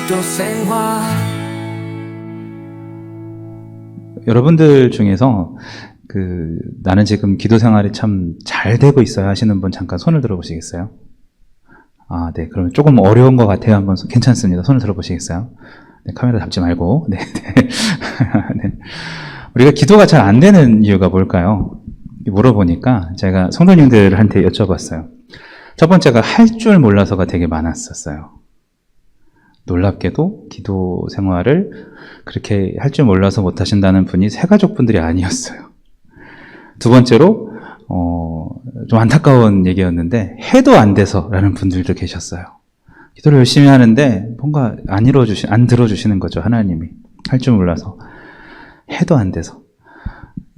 기도 생활. 여러분들 중에서 나는 지금 기도 생활이 참 잘 되고 있어요 하시는 분 잠깐 손을 들어보시겠어요? 아, 네. 그러면 조금 어려운 것 같아요. 한번 괜찮습니다. 손을 들어보시겠어요? 네, 카메라 잡지 말고. 네, 네. 네. 우리가 기도가 잘 안 되는 이유가 뭘까요? 물어보니까 제가 성도님들한테 여쭤봤어요. 첫 번째가 할 줄 몰라서가 되게 많았었어요. 놀랍게도 기도 생활을 그렇게 할 줄 몰라서 못 하신다는 분이 새가족분들이 아니었어요. 두 번째로 좀 안타까운 얘기였는데 해도 안 돼서 라는 분들도 계셨어요. 기도를 열심히 하는데 뭔가 안 들어주시는 거죠. 하나님이. 할 줄 몰라서 해도 안 돼서.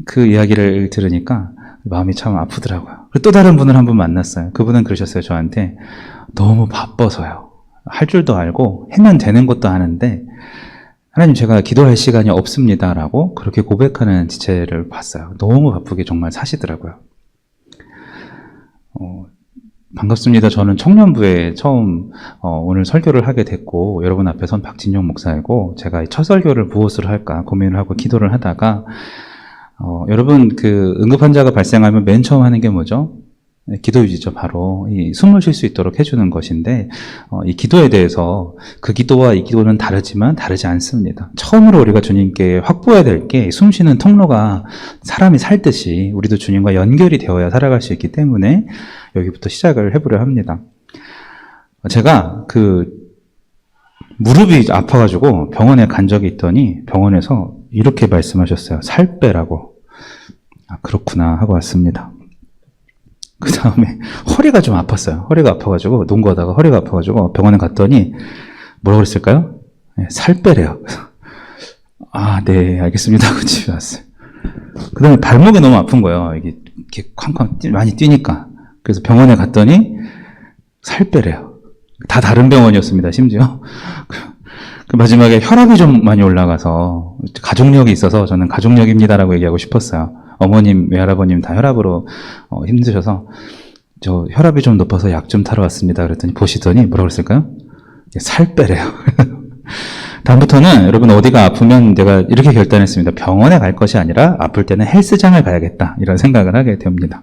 그 이야기를 들으니까 마음이 참 아프더라고요. 또 다른 분을 한 분 만났어요. 그분은 그러셨어요. 저한테 너무 바빠서요. 할 줄도 알고 하면 되는 것도 아는데 하나님 제가 기도할 시간이 없습니다 라고 그렇게 고백하는 지체를 봤어요. 너무 바쁘게 정말 사시더라고요. 반갑습니다. 저는 청년부에 처음 오늘 설교를 하게 됐고 여러분 앞에 선 박진용 목사이고 제가 첫 설교를 무엇으로 할까 고민을 하고 기도를 하다가 여러분 응급 환자가 발생하면 맨 처음 하는 게 뭐죠? 기도 유지죠. 바로 이 숨을 쉴 수 있도록 해주는 것인데 이 기도에 대해서 그 기도와 이 기도는 다르지만 다르지 않습니다. 처음으로 우리가 주님께 확보해야 될 게 숨 쉬는 통로가 사람이 살듯이 우리도 주님과 연결이 되어야 살아갈 수 있기 때문에 여기부터 시작을 해보려 합니다. 제가 무릎이 아파가지고 병원에 간 적이 있더니 병원에서 이렇게 말씀하셨어요. 살 빼라고. 아, 그렇구나 하고 왔습니다. 그 다음에 허리가 좀 아팠어요. 허리가 아파가지고 농구하다가 허리가 아파가지고 병원에 갔더니 뭐라고 그랬을까요? 네, 살 빼래요. 아, 네, 알겠습니다 하고 집에 왔어요. 그 다음에 발목이 너무 아픈 거예요. 이렇게 쾅쾅 많이 뛰니까. 그래서 병원에 갔더니 살 빼래요. 다 다른 병원이었습니다. 심지어 그 마지막에 혈압이 좀 많이 올라가서 가족력이 있어서 저는 가족력입니다라고 얘기하고 싶었어요. 어머님, 외할아버님 다 혈압으로 힘드셔서 저 혈압이 좀 높아서 약 좀 타러 왔습니다. 그랬더니 보시더니 뭐라고 그랬을까요? 살 빼래요. 다음부터는 여러분 어디가 아프면 내가 이렇게 결단했습니다. 병원에 갈 것이 아니라 아플 때는 헬스장을 가야겠다. 이런 생각을 하게 됩니다.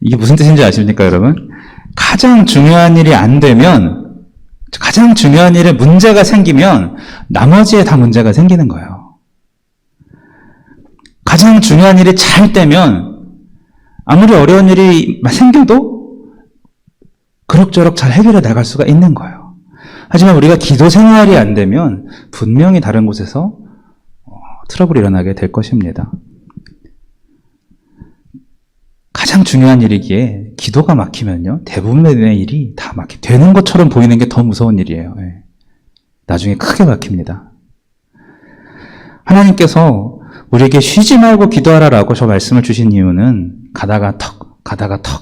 이게 무슨 뜻인지 아십니까, 여러분? 가장 중요한 일이 안 되면, 가장 중요한 일에 문제가 생기면 나머지에 다 문제가 생기는 거예요. 가장 중요한 일이 잘 되면 아무리 어려운 일이 생겨도 그럭저럭 잘 해결해 나갈 수가 있는 거예요. 하지만 우리가 기도 생활이 안 되면 분명히 다른 곳에서 트러블이 일어나게 될 것입니다. 가장 중요한 일이기에 기도가 막히면요. 대부분의 일이 다 되는 것처럼 보이는 게 더 무서운 일이에요. 나중에 크게 막힙니다. 하나님께서 우리에게 쉬지 말고 기도하라라고 저 말씀을 주신 이유는 가다가 턱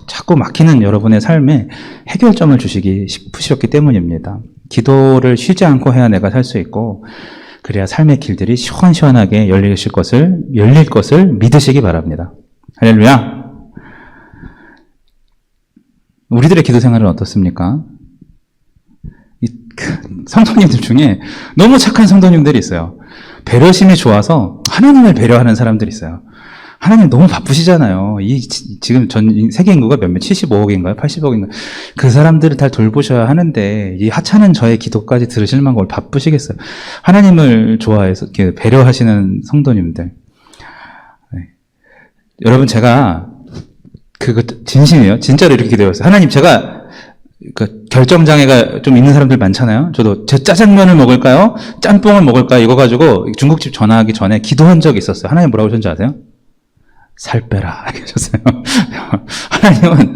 자꾸 막히는 여러분의 삶에 해결점을 주시기 싶으셨기 때문입니다. 기도를 쉬지 않고 해야 내가 살 수 있고 그래야 삶의 길들이 시원시원하게 열릴 것을 믿으시기 바랍니다. 할렐루야. 우리들의 기도 생활은 어떻습니까? 성도님들 중에 너무 착한 성도님들이 있어요. 배려심이 좋아서 하나님을 배려하는 사람들이 있어요. 하나님 너무 바쁘시잖아요. 지금 세계 인구가 몇몇 75억인가요? 80억인가요? 그 사람들을 다 돌보셔야 하는데 이 하찮은 저의 기도까지 들으실 만큼 뭘 바쁘시겠어요. 하나님을 좋아해서 배려하시는 성도님들. 네. 여러분 제가 그거 진심이에요. 진짜로 이렇게 기도했어요. 하나님 제가 결정장애가 좀 있는 사람들 많잖아요. 저도 저 짜장면을 먹을까요? 짬뽕을 먹을까요? 이거 가지고 중국집 전화하기 전에 기도한 적이 있었어요. 하나님 뭐라고 하셨는지 아세요? 살 빼라. 이렇게 하셨어요. 하나님은,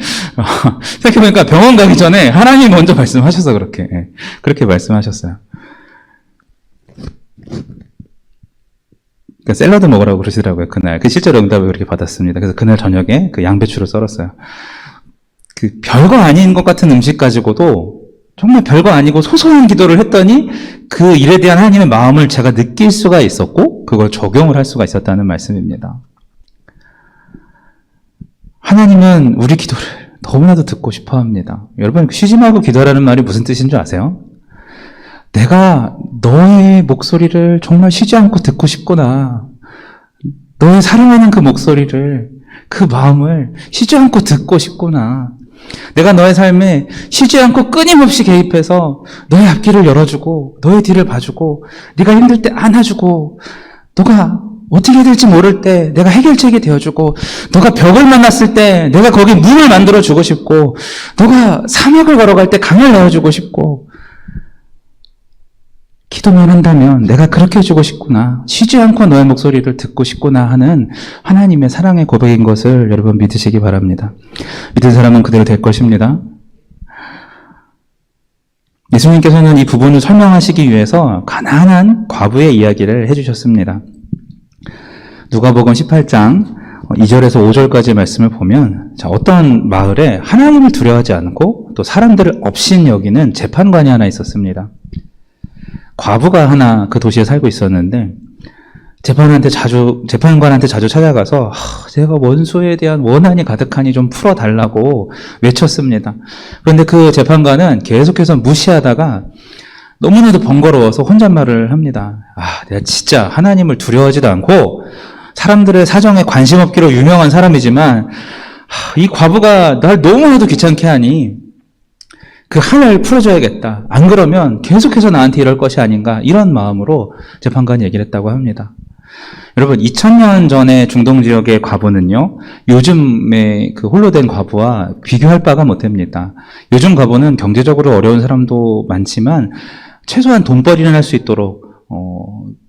생각해보니까 병원 가기 전에 하나님 먼저 말씀하셔서 그렇게 말씀하셨어요. 그러니까 샐러드 먹으라고 그러시더라고요, 그날. 실제로 응답을 그렇게 받았습니다. 그래서 그날 저녁에 양배추를 썰었어요. 별거 아닌 것 같은 음식 가지고도 정말 별거 아니고 소소한 기도를 했더니 그 일에 대한 하나님의 마음을 제가 느낄 수가 있었고 그걸 적용을 할 수가 있었다는 말씀입니다. 하나님은 우리 기도를 너무나도 듣고 싶어 합니다. 여러분 쉬지 말고 기도하라는 말이 무슨 뜻인 줄 아세요? 내가 너의 목소리를 정말 쉬지 않고 듣고 싶구나. 너의 사랑하는 그 목소리를, 그 마음을 쉬지 않고 듣고 싶구나. 내가 너의 삶에 쉬지 않고 끊임없이 개입해서 너의 앞길을 열어주고 너의 뒤를 봐주고 네가 힘들 때 안아주고 너가 어떻게 해야 될지 모를 때 내가 해결책이 되어주고 너가 벽을 만났을 때 내가 거기 문을 만들어주고 싶고 너가 사막을 걸어갈 때 강을 내어주고 싶고 기도만 한다면 내가 그렇게 해주고 싶구나. 쉬지 않고 너의 목소리를 듣고 싶구나 하는 하나님의 사랑의 고백인 것을 여러분 믿으시기 바랍니다. 믿은 사람은 그대로 될 것입니다. 예수님께서는 이 부분을 설명하시기 위해서 가난한 과부의 이야기를 해주셨습니다. 누가복음 18장 2절에서 5절까지 말씀을 보면 어떤 마을에 하나님을 두려워하지 않고 또 사람들을 업신 여기는 재판관이 하나 있었습니다. 과부가 하나 그 도시에 살고 있었는데 재판관한테 자주 찾아가서 제가 원수에 대한 원한이 가득하니 좀 풀어달라고 외쳤습니다. 그런데 그 재판관은 계속해서 무시하다가 너무나도 번거로워서 혼잣말을 합니다. 내가 진짜 하나님을 두려워하지도 않고 사람들의 사정에 관심 없기로 유명한 사람이지만 이 과부가 날 너무나도 귀찮게 하니 그 한을 풀어줘야겠다. 안 그러면 계속해서 나한테 이럴 것이 아닌가 이런 마음으로 재판관이 얘기를 했다고 합니다. 여러분 2000년 전의 중동 지역의 과부는요 요즘의 그 홀로 된 과부와 비교할 바가 못 됩니다. 요즘 과부는 경제적으로 어려운 사람도 많지만 최소한 돈벌이는 할 수 있도록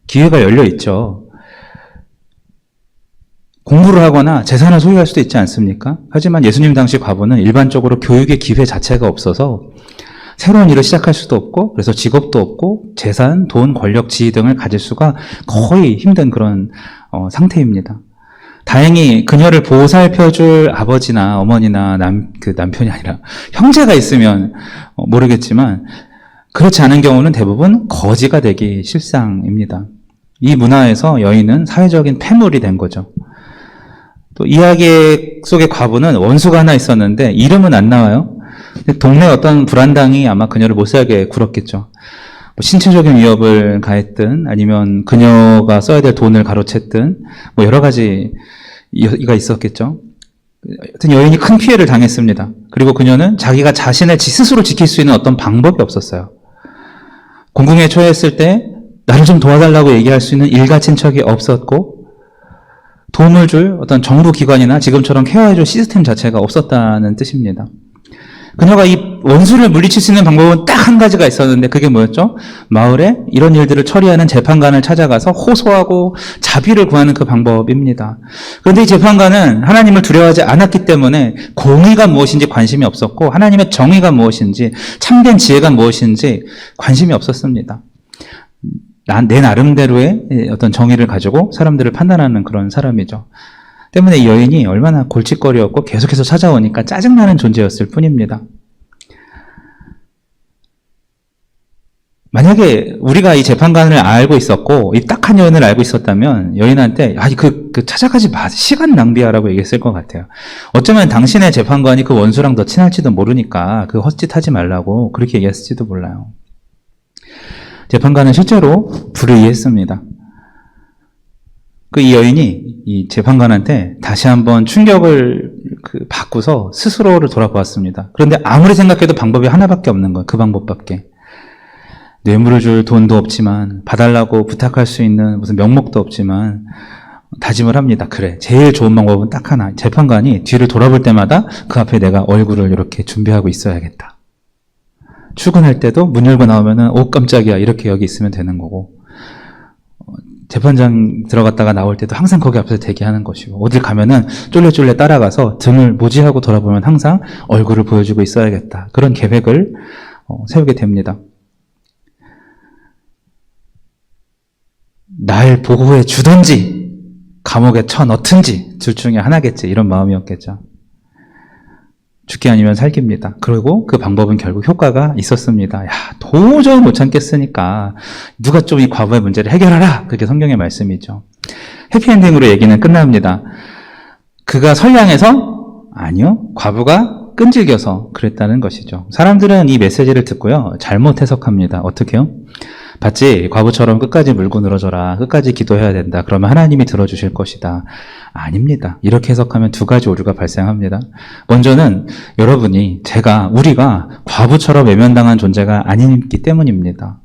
기회가 열려 있죠. 공부를 하거나 재산을 소유할 수도 있지 않습니까? 하지만 예수님 당시 과부는 일반적으로 교육의 기회 자체가 없어서 새로운 일을 시작할 수도 없고 그래서 직업도 없고 재산, 돈, 권력, 지위 등을 가질 수가 거의 힘든 그런 상태입니다. 다행히 그녀를 보살펴줄 아버지나 어머니나 남편이 아니라 형제가 있으면 모르겠지만 그렇지 않은 경우는 대부분 거지가 되기 실상입니다. 이 문화에서 여인은 사회적인 폐물이 된 거죠. 또 이야기 속의 과부는 원수가 하나 있었는데 이름은 안 나와요. 동네 어떤 불안당이 아마 그녀를 못살게 굴었겠죠. 신체적인 위협을 가했든 아니면 그녀가 써야 될 돈을 가로챘든 여러 가지 이유가 있었겠죠. 하여튼 여인이 큰 피해를 당했습니다. 그리고 그녀는 자기가 자신을 스스로 지킬 수 있는 어떤 방법이 없었어요. 공공에 처했을 때 나를 좀 도와달라고 얘기할 수 있는 일가 친척이 없었고 도움을 줄 어떤 정부 기관이나 지금처럼 케어해줄 시스템 자체가 없었다는 뜻입니다. 그녀가 이 원수를 물리칠 수 있는 방법은 딱 한 가지가 있었는데 그게 뭐였죠? 마을에 이런 일들을 처리하는 재판관을 찾아가서 호소하고 자비를 구하는 그 방법입니다. 그런데 이 재판관은 하나님을 두려워하지 않았기 때문에 공의가 무엇인지 관심이 없었고 하나님의 정의가 무엇인지 참된 지혜가 무엇인지 관심이 없었습니다. 내 나름대로의 어떤 정의를 가지고 사람들을 판단하는 그런 사람이죠. 때문에 이 여인이 얼마나 골칫거리였고 계속해서 찾아오니까 짜증나는 존재였을 뿐입니다. 만약에 우리가 이 재판관을 알고 있었고 이 딱한 여인을 알고 있었다면 여인한테 찾아가지 마, 시간 낭비하라고 얘기했을 것 같아요. 어쩌면 당신의 재판관이 그 원수랑 더 친할지도 모르니까 그 헛짓하지 말라고 그렇게 얘기했을지도 몰라요. 재판관은 실제로 불의했습니다. 이 여인이 이 재판관한테 다시 한번 충격을 받고서 스스로를 돌아보았습니다. 그런데 아무리 생각해도 방법이 하나밖에 없는 거예요. 그 방법밖에. 뇌물을 줄 돈도 없지만 봐달라고 부탁할 수 있는 무슨 명목도 없지만 다짐을 합니다. 그래, 제일 좋은 방법은 딱 하나. 재판관이 뒤를 돌아볼 때마다 그 앞에 내가 얼굴을 이렇게 준비하고 있어야겠다. 출근할 때도 문 열고 나오면은 깜짝이야 이렇게 여기 있으면 되는 거고 재판장 들어갔다가 나올 때도 항상 거기 앞에서 대기하는 것이고 어딜 가면은 쫄래쫄래 따라가서 등을 모지하고 돌아보면 항상 얼굴을 보여주고 있어야겠다. 그런 계획을 세우게 됩니다. 날 보호해 주든지 감옥에 쳐넣든지 둘 중에 하나겠지 이런 마음이었겠죠. 죽기 아니면 살기입니다. 그리고 그 방법은 결국 효과가 있었습니다. 도저히 못 참겠으니까 누가 좀 이 과부의 문제를 해결하라. 그게 성경의 말씀이죠. 해피엔딩으로 얘기는 끝납니다. 그가 선량해서? 아니요. 과부가 끈질겨서 그랬다는 것이죠. 사람들은 이 메시지를 듣고요. 잘못 해석합니다. 어떻게요? 봤지? 과부처럼 끝까지 물고 늘어져라. 끝까지 기도해야 된다. 그러면 하나님이 들어주실 것이다. 아닙니다. 이렇게 해석하면 두 가지 오류가 발생합니다. 먼저는 여러분이, 우리가 과부처럼 외면당한 존재가 아니기 때문입니다.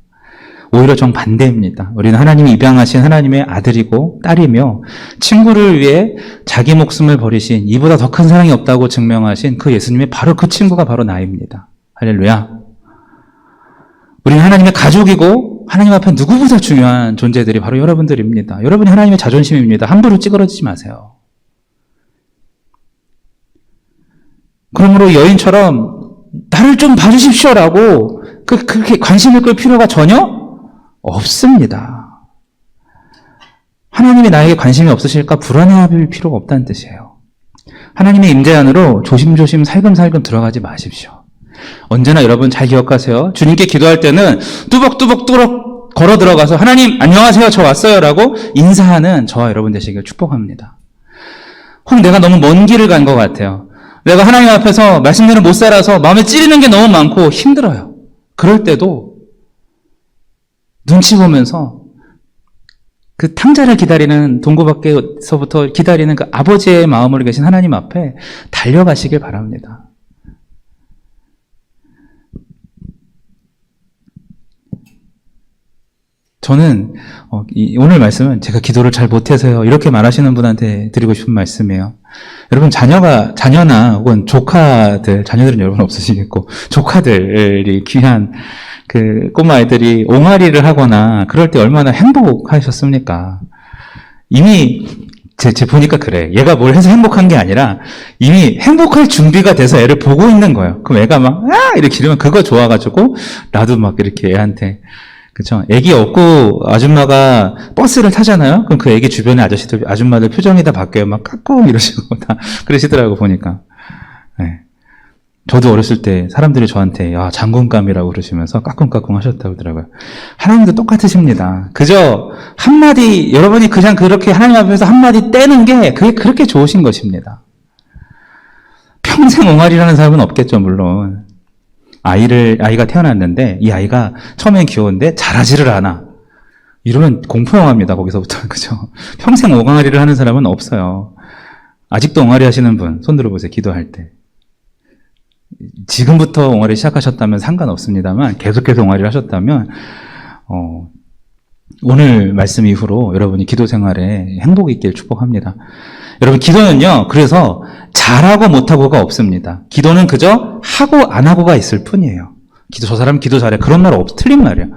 오히려 정반대입니다. 우리는 하나님이 입양하신 하나님의 아들이고 딸이며 친구를 위해 자기 목숨을 버리신 이보다 더 큰 사랑이 없다고 증명하신 그 예수님의 바로 그 친구가 바로 나입니다. 할렐루야. 우리는 하나님의 가족이고 하나님 앞에 누구보다 중요한 존재들이 바로 여러분들입니다. 여러분이 하나님의 자존심입니다. 함부로 찌그러지지 마세요. 그러므로 여인처럼 나를 좀 봐주십시오라고 그렇게 관심을 끌 필요가 전혀 없습니다. 하나님이 나에게 관심이 없으실까 불안해할 필요가 없다는 뜻이에요. 하나님의 임재 안으로 조심조심 살금살금 들어가지 마십시오. 언제나 여러분 잘 기억하세요. 주님께 기도할 때는 뚜벅뚜벅 걸어 들어가서 하나님 안녕하세요 저 왔어요 라고 인사하는 저와 여러분 되시길 축복합니다. 혹 내가 너무 먼 길을 간 것 같아요. 내가 하나님 앞에서 말씀대로 못 살아서 마음에 찌르는 게 너무 많고 힘들어요. 그럴 때도 눈치 보면서 그 탕자를 기다리는 동고 밖에서부터 기다리는 그 아버지의 마음으로 계신 하나님 앞에 달려가시길 바랍니다. 저는 오늘 말씀은 제가 기도를 잘 못해서요 이렇게 말하시는 분한테 드리고 싶은 말씀이에요. 여러분 자녀나 혹은 자녀들은 여러분 없으시겠고 조카들이 귀한 그 꼬마 아이들이 옹알이를 하거나 그럴 때 얼마나 행복하셨습니까? 이미 제 보니까 그래. 얘가 뭘 해서 행복한 게 아니라 이미 행복할 준비가 돼서 애를 보고 있는 거예요. 그럼 애가 막 이렇게 이러면 그거 좋아가지고 나도 막 이렇게 애한테 그쵸? 애기 업고 아줌마가 버스를 타잖아요? 그럼 그 애기 주변의 아줌마들 표정이 다 바뀌어요. 막 까꿍 이러시고 다 그러시더라고 보니까. 네. 저도 어렸을 때 사람들이 저한테 장군감이라고 그러시면서 까꿍까꿍 하셨다고 하더라고요. 하나님도 똑같으십니다. 그저 한마디 여러분이 그냥 그렇게 하나님 앞에서 한마디 떼는 게 그게 그렇게 좋으신 것입니다. 평생 옹알이라는 사람은 없겠죠 물론. 아이가 태어났는데 이 아이가 처음엔 귀여운데 잘하지를 않아. 이러면 공포영화입니다. 거기서부터 그죠? 평생 옹알이를 하는 사람은 없어요. 아직도 옹알이 하시는 분 손 들어보세요. 기도할 때. 지금부터 옹알이 시작하셨다면 상관없습니다만 계속해서 옹알이를 하셨다면 오늘 말씀 이후로 여러분이 기도 생활에 행복이 있길 축복합니다. 여러분 기도는요 그래서 잘하고 못하고가 없습니다. 기도는 그저 하고 안 하고가 있을 뿐이에요. 저 사람 기도 잘해 그런 말 틀린 말이에요.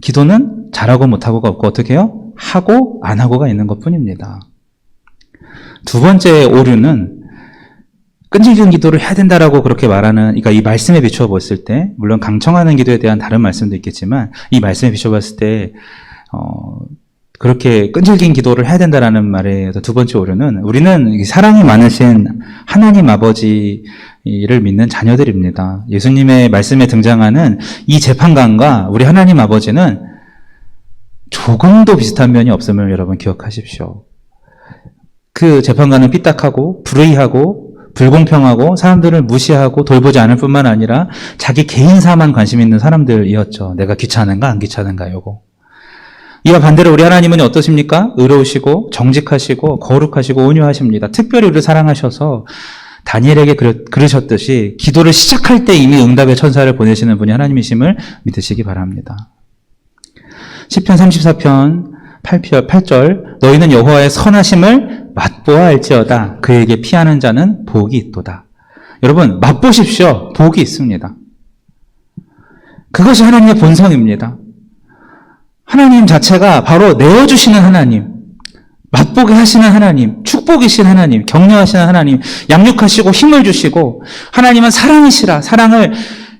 기도는 잘하고 못하고가 없고 어떻게 해요? 하고 안 하고가 있는 것 뿐입니다. 두 번째 오류는 끈질긴 기도를 해야 된다라고 그렇게 말하는, 그러니까 이 말씀에 비추어 봤을 때, 물론 강청하는 기도에 대한 다른 말씀도 있겠지만, 이 말씀에 비추어 봤을 때, 그렇게 끈질긴 기도를 해야 된다라는 말에서 두 번째 오류는, 우리는 사랑이 많으신 하나님 아버지를 믿는 자녀들입니다. 예수님의 말씀에 등장하는 이 재판관과 우리 하나님 아버지는 조금도 비슷한 면이 없음을 여러분 기억하십시오. 그 재판관은 삐딱하고, 불의하고, 불공평하고 사람들을 무시하고 돌보지 않을 뿐만 아니라 자기 개인사만 관심 있는 사람들이었죠. 내가 귀찮은가 안 귀찮은가 요거. 이와 반대로 우리 하나님은 어떠십니까? 의로우시고 정직하시고 거룩하시고 온유하십니다. 특별히 우리를 사랑하셔서 다니엘에게 그러셨듯이 기도를 시작할 때 이미 응답의 천사를 보내시는 분이 하나님이심을 믿으시기 바랍니다. 시편 34편 8절 너희는 여호와의 선하심을 맛보아 알지어다. 그에게 피하는 자는 복이 있도다. 여러분 맛보십시오. 복이 있습니다. 그것이 하나님의 본성입니다. 하나님 자체가 바로 내어주시는 하나님, 맛보게 하시는 하나님, 축복이신 하나님, 격려하시는 하나님, 양육하시고 힘을 주시고 하나님은 사랑이시라 사랑을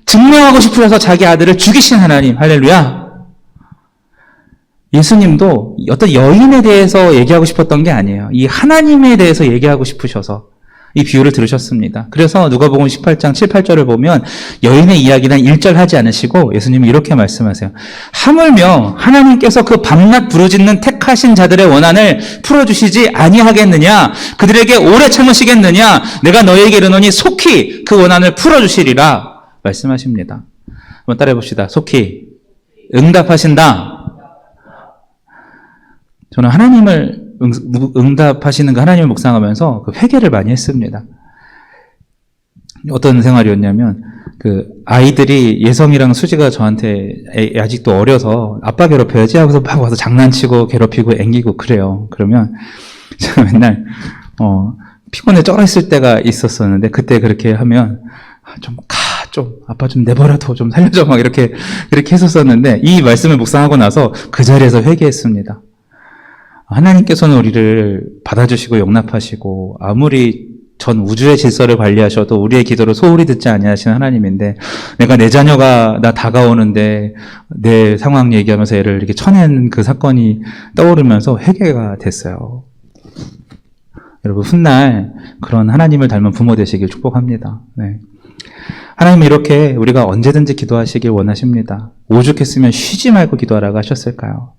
증명하고 싶으셔서 자기 아들을 죽이신 하나님. 할렐루야. 예수님도 어떤 여인에 대해서 얘기하고 싶었던 게 아니에요. 이 하나님에 대해서 얘기하고 싶으셔서 이 비유를 들으셨습니다. 그래서 누가복음 18장 7, 8절을 보면 여인의 이야기는 1절 하지 않으시고 예수님이 이렇게 말씀하세요. 하물며 하나님께서 그 밤낮 부르짖는 택하신 자들의 원한을 풀어주시지 아니하겠느냐? 그들에게 오래 참으시겠느냐? 내가 너희에게 이르노니 속히 그 원한을 풀어주시리라 말씀하십니다. 한번 따라해 봅시다. 속히 응답하신다. 저는 하나님을 응답하시는 그 하나님을 묵상하면서 그 회개를 많이 했습니다. 어떤 생활이었냐면 그 아이들이 예성이랑 수지가 저한테 아직도 어려서 아빠 괴롭혀야지 하고서 막 와서 장난치고 괴롭히고 앵기고 그래요. 그러면 제가 맨날 피곤해 쩔어 있을 때가 있었었는데 그때 그렇게 하면 좀 아빠 좀 내버려둬 좀 살려줘 막 이렇게 했었었는데 이 말씀을 묵상하고 나서 그 자리에서 회개했습니다. 하나님께서는 우리를 받아주시고 용납하시고 아무리 전 우주의 질서를 관리하셔도 우리의 기도를 소홀히 듣지 아니하시는 하나님인데 내가 내 자녀가 나 다가오는데 내 상황 얘기하면서 애를 이렇게 쳐낸 그 사건이 떠오르면서 회개가 됐어요. 여러분 훗날 그런 하나님을 닮은 부모 되시길 축복합니다. 네. 하나님은 이렇게 우리가 언제든지 기도하시길 원하십니다. 오죽했으면 쉬지 말고 기도하라고 하셨을까요?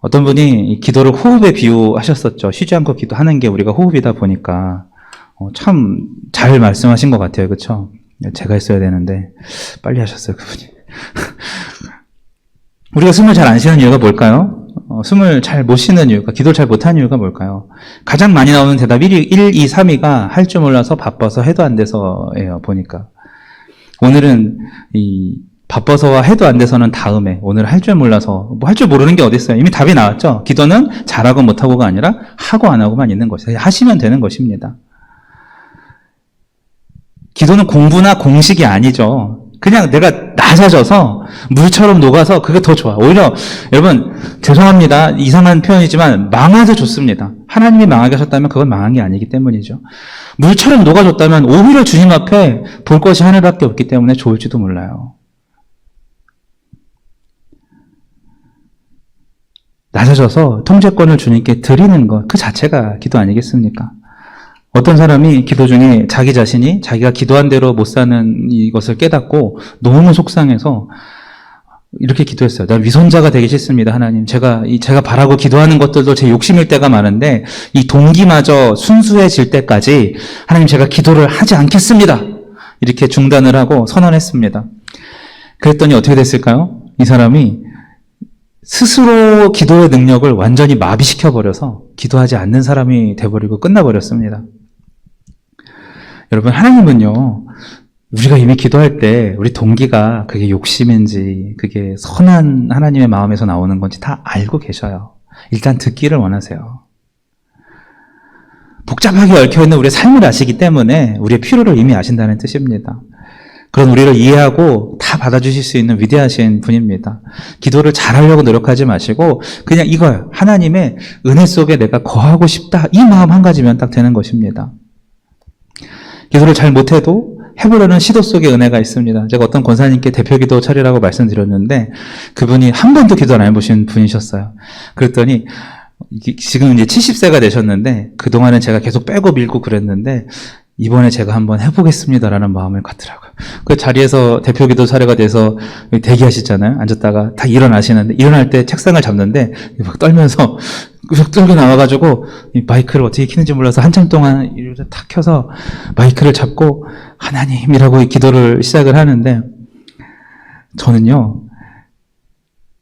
어떤 분이 기도를 호흡에 비유하셨었죠. 쉬지 않고 기도하는 게 우리가 호흡이다 보니까 참 잘 말씀하신 것 같아요. 그렇죠? 제가 했어야 되는데 빨리 하셨어요. 그분이. 우리가 숨을 잘 안 쉬는 이유가 뭘까요? 숨을 잘 못 쉬는 이유가, 기도를 잘 못하는 이유가 뭘까요? 가장 많이 나오는 대답 1, 2, 3위가 할 줄 몰라서 바빠서 해도 안 돼서예요. 보니까. 오늘은 바빠서와 해도 안 돼서는 다음에, 오늘 할 줄 몰라서, 뭐 할 줄 모르는 게 어디 있어요? 이미 답이 나왔죠? 기도는 잘하고 못하고가 아니라 하고 안 하고만 있는 것이에요. 하시면 되는 것입니다. 기도는 공부나 공식이 아니죠. 그냥 내가 낮아져서 물처럼 녹아서 그게 더 좋아. 오히려 여러분 죄송합니다. 이상한 표현이지만 망해도 좋습니다. 하나님이 망하게 하셨다면 그건 망한 게 아니기 때문이죠. 물처럼 녹아졌다면 오히려 주님 앞에 볼 것이 하늘밖에 없기 때문에 좋을지도 몰라요. 낮아져서 통제권을 주님께 드리는 것, 그 자체가 기도 아니겠습니까? 어떤 사람이 기도 중에 자기 자신이 자기가 기도한 대로 못 사는 이것을 깨닫고 너무 속상해서 이렇게 기도했어요. 난 위선자가 되기 싫습니다, 하나님. 제가 바라고 기도하는 것들도 제 욕심일 때가 많은데 이 동기마저 순수해질 때까지 하나님 제가 기도를 하지 않겠습니다. 이렇게 중단을 하고 선언했습니다. 그랬더니 어떻게 됐을까요? 이 사람이 스스로 기도의 능력을 완전히 마비시켜버려서 기도하지 않는 사람이 돼버리고 끝나버렸습니다. 여러분, 하나님은요, 우리가 이미 기도할 때 우리 동기가 그게 욕심인지 그게 선한 하나님의 마음에서 나오는 건지 다 알고 계셔요. 일단 듣기를 원하세요. 복잡하게 얽혀있는 우리의 삶을 아시기 때문에 우리의 필요를 이미 아신다는 뜻입니다. 그런 우리를 이해하고 다 받아주실 수 있는 위대하신 분입니다. 기도를 잘하려고 노력하지 마시고 그냥 이거요. 하나님의 은혜 속에 내가 거하고 싶다. 이 마음 한 가지면 딱 되는 것입니다. 기도를 잘 못해도 해보려는 시도 속에 은혜가 있습니다. 제가 어떤 권사님께 대표기도 차리라고 말씀드렸는데 그분이 한 번도 기도를 안 해보신 분이셨어요. 그랬더니 지금 이제 70세가 되셨는데 그동안은 제가 계속 빼고 밀고 그랬는데 이번에 제가 한번 해보겠습니다라는 마음을 갖더라고요. 그 자리에서 대표기도 차례가 돼서 대기하시잖아요. 앉았다가 다 일어나시는데 일어날 때 책상을 잡는데 막 떨면서 쭉 떨고 나와가지고 마이크를 어떻게 키는지 몰라서 한참 동안 이렇게 탁 켜서 마이크를 잡고 하나님이라고 기도를 시작을 하는데 저는요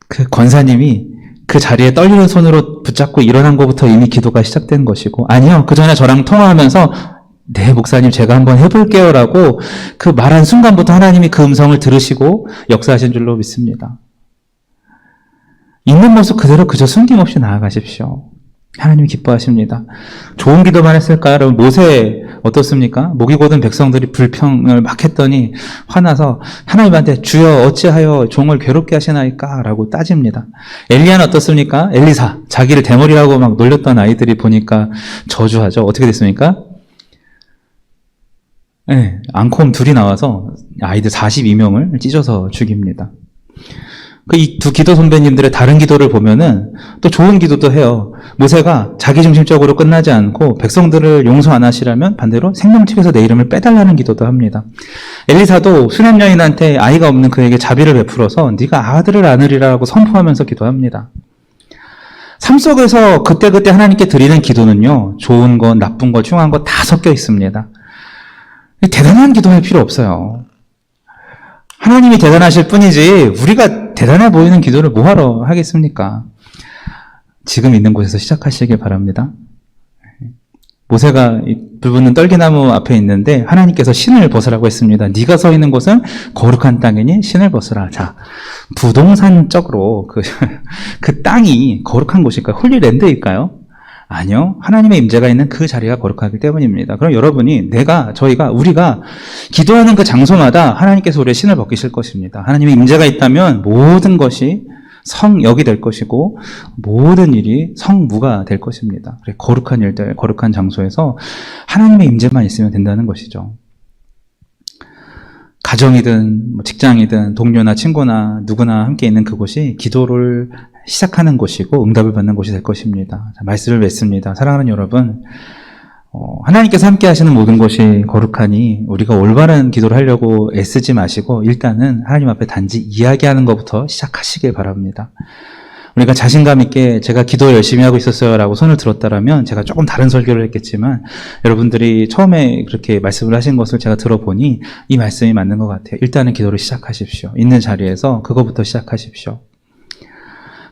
그 권사님이 그 자리에 떨리는 손으로 붙잡고 일어난 것부터 이미 기도가 시작된 것이고 아니요 그 전에 저랑 통화하면서 네, 목사님, 제가 한번 해볼게요. 라고 그 말한 순간부터 하나님이 그 음성을 들으시고 역사하신 줄로 믿습니다. 있는 모습 그대로 그저 숨김없이 나아가십시오. 하나님이 기뻐하십니다. 좋은 기도만 했을까요? 여러분, 모세 어떻습니까? 목이 곧은 백성들이 불평을 막 했더니 화나서 하나님한테 주여 어찌하여 종을 괴롭게 하시나이까? 라고 따집니다. 엘리야는 어떻습니까? 엘리사, 자기를 대머리라고 막 놀렸던 아이들이 보니까 저주하죠. 어떻게 됐습니까? 네, 앙콤 둘이 나와서 아이들 42명을 찢어서 죽입니다. 이 두 기도 선배님들의 다른 기도를 보면은 또 좋은 기도도 해요. 모세가 자기중심적으로 끝나지 않고 백성들을 용서 안 하시라면 반대로 생명책에서 내 이름을 빼달라는 기도도 합니다. 엘리사도 수냄 여인한테 아이가 없는 그에게 자비를 베풀어서 네가 아들을 안으리라고 선포하면서 기도합니다. 삶 속에서 그때그때 하나님께 드리는 기도는요. 좋은 것, 나쁜 것, 중요한 것 다 섞여 있습니다. 대단한 기도할 필요 없어요. 하나님이 대단하실 뿐이지 우리가 대단해 보이는 기도를 뭐하러 하겠습니까? 지금 있는 곳에서 시작하시길 바랍니다. 모세가 불붙는 떨기나무 앞에 있는데 하나님께서 신을 벗으라고 했습니다. 네가 서 있는 곳은 거룩한 땅이니 신을 벗으라. 자, 부동산적으로 그 땅이 거룩한 곳일까요? 홀리랜드일까요? 아니요. 하나님의 임재가 있는 그 자리가 거룩하기 때문입니다. 그럼 여러분이, 우리가 기도하는 그 장소마다 하나님께서 우리의 신을 벗기실 것입니다. 하나님의 임재가 있다면 모든 것이 성역이 될 것이고 모든 일이 성무가 될 것입니다. 그래, 거룩한 일들, 거룩한 장소에서 하나님의 임재만 있으면 된다는 것이죠. 가정이든 직장이든 동료나 친구나 누구나 함께 있는 그곳이 기도를 시작하는 곳이고 응답을 받는 곳이 될 것입니다. 자, 말씀을 맺습니다. 사랑하는 여러분, 하나님께서 함께 하시는 모든 것이 거룩하니 우리가 올바른 기도를 하려고 애쓰지 마시고 일단은 하나님 앞에 단지 이야기하는 것부터 시작하시길 바랍니다. 우리가 자신감 있게 제가 기도 열심히 하고 있었어요 라고 손을 들었다라면 제가 조금 다른 설교를 했겠지만 여러분들이 처음에 그렇게 말씀을 하신 것을 제가 들어보니 이 말씀이 맞는 것 같아요. 일단은 기도를 시작하십시오. 있는 자리에서 그거부터 시작하십시오.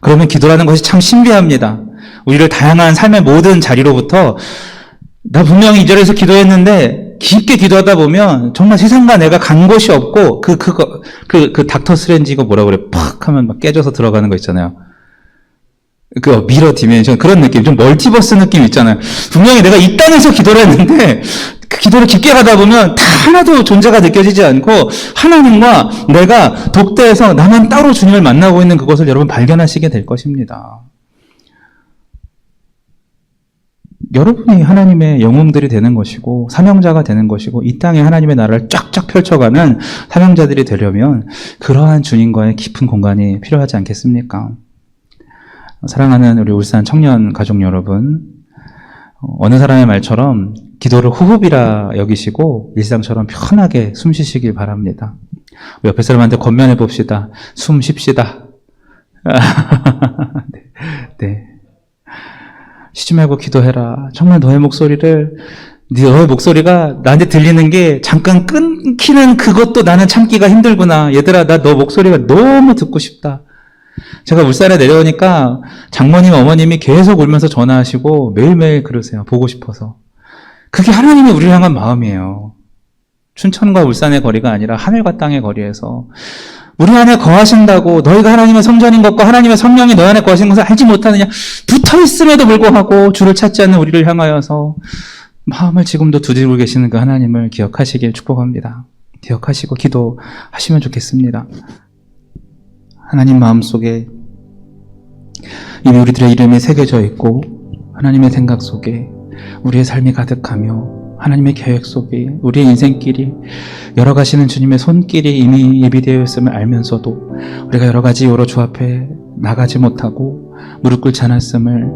그러면 기도라는 것이 참 신비합니다. 우리를 다양한 삶의 모든 자리로부터 나 분명히 이 자리에서 기도했는데 깊게 기도하다 보면 정말 세상과 내가 간 곳이 없고 그 닥터 스트레인지 이거 뭐라 그래? 팍 하면 막 깨져서 들어가는 거 있잖아요. 그 미러 디멘션 그런 느낌, 좀 멀티버스 느낌 있잖아요. 분명히 내가 이 땅에서 기도를 했는데 그 기도를 깊게 가다 보면 다 하나도 존재가 느껴지지 않고 하나님과 내가 독대해서 나만 따로 주님을 만나고 있는 그것을 여러분 발견하시게 될 것입니다. 여러분이 하나님의 영웅들이 되는 것이고 사명자가 되는 것이고 이 땅에 하나님의 나라를 쫙쫙 펼쳐가는 사명자들이 되려면 그러한 주님과의 깊은 공간이 필요하지 않겠습니까? 사랑하는 우리 울산 청년 가족 여러분, 어느 사람의 말처럼 기도를 호흡이라 여기시고 일상처럼 편하게 숨 쉬시길 바랍니다. 우리 옆에 사람한테 권면해 봅시다. 숨 쉽시다. 네. 쉬지 말고 기도해라. 정말 너의 목소리가 나한테 들리는 게 잠깐 끊기는 그것도 나는 참기가 힘들구나. 얘들아, 나 너 목소리가 너무 듣고 싶다. 제가 울산에 내려오니까 장모님, 어머님이 계속 울면서 전화하시고 매일매일 그러세요. 보고 싶어서. 그게 하나님이 우리를 향한 마음이에요. 춘천과 울산의 거리가 아니라 하늘과 땅의 거리에서 우리 안에 거하신다고 너희가 하나님의 성전인 것과 하나님의 성령이 너희 안에 거하시는 것을 알지 못하느냐. 붙어있음에도 불구하고 주를 찾지 않는 우리를 향하여서 마음을 지금도 두드리고 계시는 그 하나님을 기억하시길 축복합니다. 기억하시고 기도하시면 좋겠습니다. 하나님 마음속에 이미 우리들의 이름이 새겨져 있고 하나님의 생각 속에 우리의 삶이 가득하며 하나님의 계획 속에 우리의 인생길이 열어가시는 주님의 손길이 이미 예비되어 있음을 알면서도 우리가 여러 가지 이유로 주 앞에 나가지 못하고 무릎 꿇지 않았음을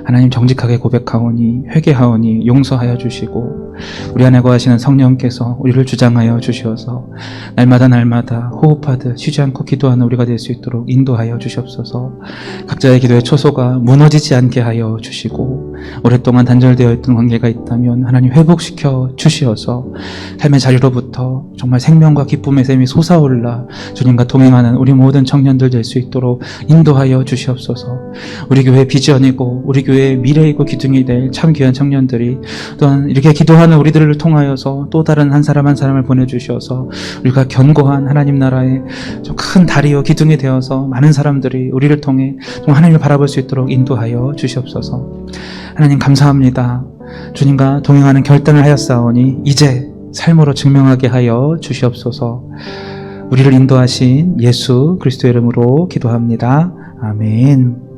하나님 정직하게 고백하오니 회개하오니 용서하여 주시고 우리 안에 거하시는 성령께서 우리를 주장하여 주시어서 날마다 호흡하듯 쉬지 않고 기도하는 우리가 될 수 있도록 인도하여 주시옵소서. 각자의 기도의 초소가 무너지지 않게 하여 주시고 오랫동안 단절되어 있던 관계가 있다면 하나님 회복시켜 주시어서 삶의 자리로부터 정말 생명과 기쁨의 샘이 솟아올라 주님과 동행하는 우리 모든 청년들 될 수 있도록 인도하여 주시옵소서. 우리 교회의 비전이고 우리 교회의 미래이고 기둥이 될 참 귀한 청년들이 또한 이렇게 기도하는 우리들을 통하여서 또 다른 한 사람 한 사람을 보내주셔서 우리가 견고한 하나님 나라의 좀 큰 다리요 기둥이 되어서 많은 사람들이 우리를 통해 좀 하나님을 바라볼 수 있도록 인도하여 주시옵소서. 하나님 감사합니다. 주님과 동행하는 결단을 하였사오니 이제 삶으로 증명하게 하여 주시옵소서. 우리를 인도하신 예수 그리스도의 이름으로 기도합니다. 아멘.